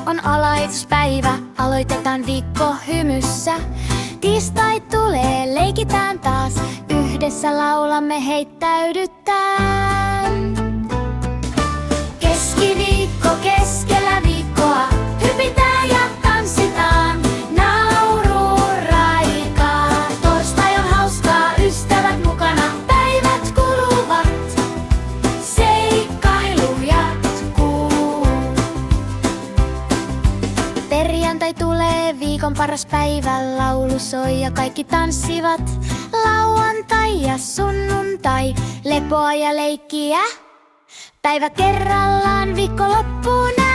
On alaituspäivä, aloitetaan viikko hymyssä. Tiistai tulee, leikitään taas, yhdessä laulamme heittäydytään. Keskiviikko keskellä viikkoa, hypitään ja tanssitaan. Nauru raikaa, torstai on hauskaa, ystävät mukana. Päivät kuluvat, seikkailu jatkuu. Perjantai tulee, viikon paras päivä, laulu soi ja kaikki tanssivat. Lauantai ja sunnuntai, lepoa ja leikkiä. Päivä kerrallaan viikonloppuna.